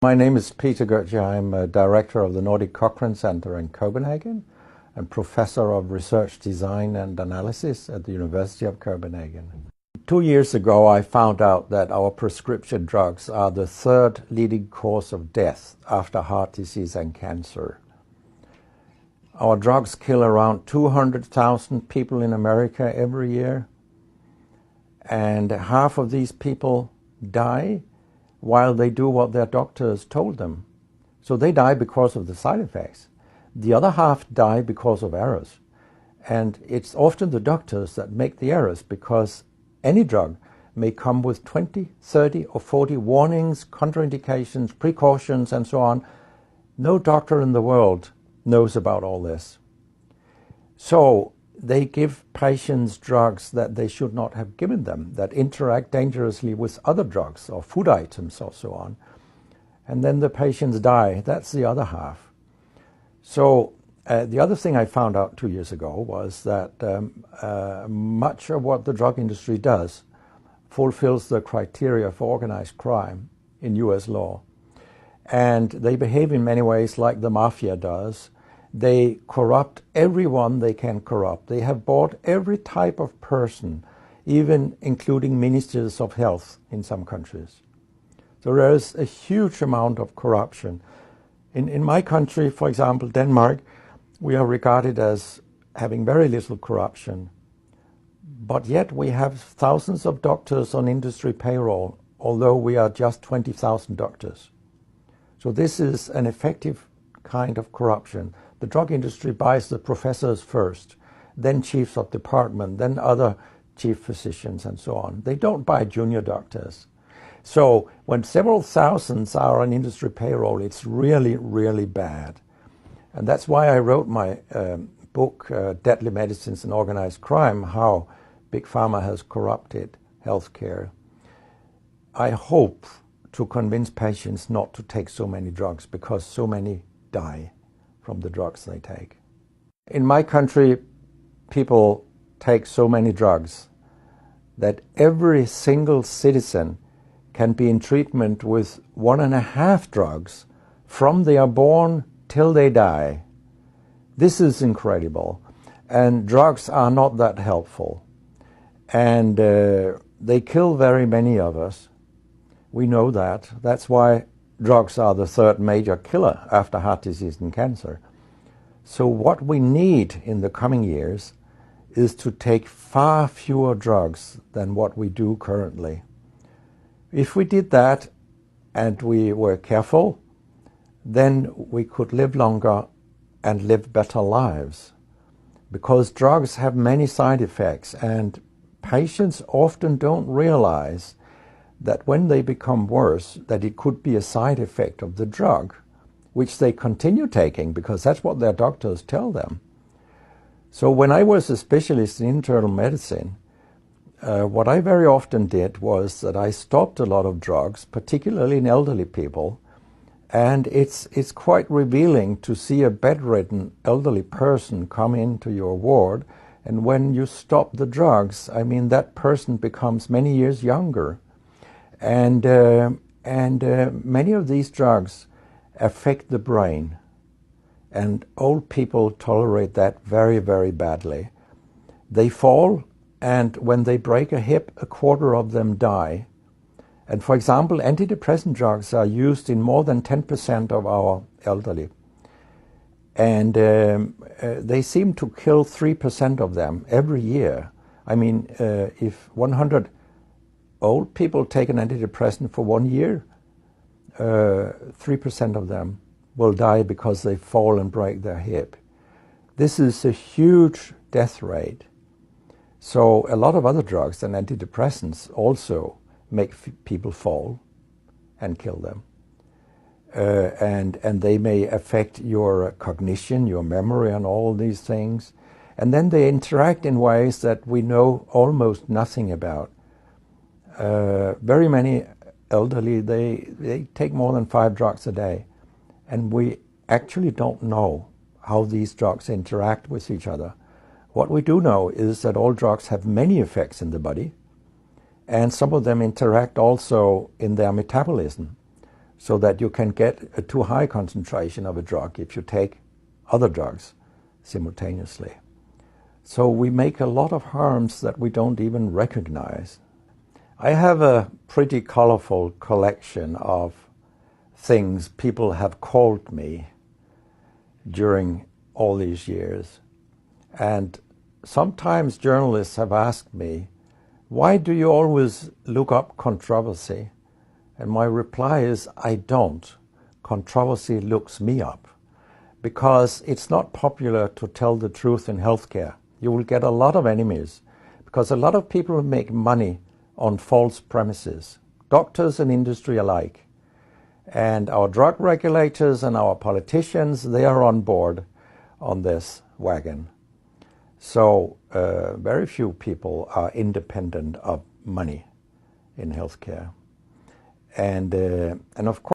My name is Peter Goetje. I'm a director of the Nordic Cochrane Center in Copenhagen and professor of research design and analysis at the University of Copenhagen. 2 years ago, I found out that our prescription drugs are the third leading cause of death after heart disease and cancer. Our drugs kill around 200,000 people in America every year, and half of these people die while they do what their doctors told them. So they die because of the side effects. The other half die because of errors. And it's often the doctors that make the errors, because any drug may come with 20, 30 or 40 warnings, contraindications, precautions, and so on. No doctor in the world knows about all this. So they give patients drugs that they should not have given them, that interact dangerously with other drugs or food items or so on. And then the patients die. That's the other half. So the other thing I found out 2 years ago was that much of what the drug industry does fulfills the criteria for organized crime in US law. And they behave in many ways like the mafia does. They corrupt everyone they can corrupt. They have bought every type of person, even including ministers of health in some countries. So there is a huge amount of corruption. In my country, for example, Denmark, we are regarded as having very little corruption. But yet we have thousands of doctors on industry payroll, although we are just 20,000 doctors. So this is an effective kind of corruption. The drug industry buys the professors first, then chiefs of department, then other chief physicians and so on. They don't buy junior doctors. So when several thousands are on industry payroll, it's really, really bad. And that's why I wrote my book, Deadly Medicines and Organized Crime, How Big Pharma Has Corrupted Healthcare. I hope to convince patients not to take so many drugs, because so many die from the drugs they take. In my country, people take so many drugs that every single citizen can be in treatment with 1.5 drugs from they are born till they die. This is incredible. And drugs are not that helpful. And they kill very many of us. We know that. That's why drugs are the third major killer after heart disease and cancer. So what we need in the coming years is to take far fewer drugs than what we do currently. If we did that and we were careful, then we could live longer and live better lives. Because drugs have many side effects, and patients often don't realize that when they become worse, that it could be a side effect of the drug, which they continue taking because that's what their doctors tell them. So when I was a specialist in internal medicine, what I very often did was that I stopped a lot of drugs, particularly in elderly people, and it's quite revealing to see a bedridden elderly person come into your ward, and when you stop the drugs, I mean, that person becomes many years younger. And many of these drugs affect the brain, and old people tolerate that very, very badly. They fall, and when they break a hip, 1/4 of them die. And for example, antidepressant drugs are used in more than 10% of our elderly. And they seem to kill 3% of them every year. I mean, if 100 old people take an antidepressant for 1 year, 3% of them will die because they fall and break their hip. This is a huge death rate. So a lot of other drugs than antidepressants also make people fall and kill them. And they may affect your cognition, your memory, and all these things. And then they interact in ways that we know almost nothing about. Very many elderly, they take more than 5 drugs a day. And we actually don't know how these drugs interact with each other. What we do know is that all drugs have many effects in the body, and some of them interact also in their metabolism. so that you can get a too high concentration of a drug if you take other drugs simultaneously. So we make a lot of harms that we don't even recognize. I have a pretty colorful collection of things people have called me during all these years. And sometimes journalists have asked me, why do you always look up controversy? And my reply is, I don't. Controversy looks me up, because it's not popular to tell the truth in healthcare. You will get a lot of enemies, because a lot of people make money on false premises, doctors and industry alike. And our drug regulators and our politicians, they are on board on this wagon. So very few people are independent of money in healthcare. And of course,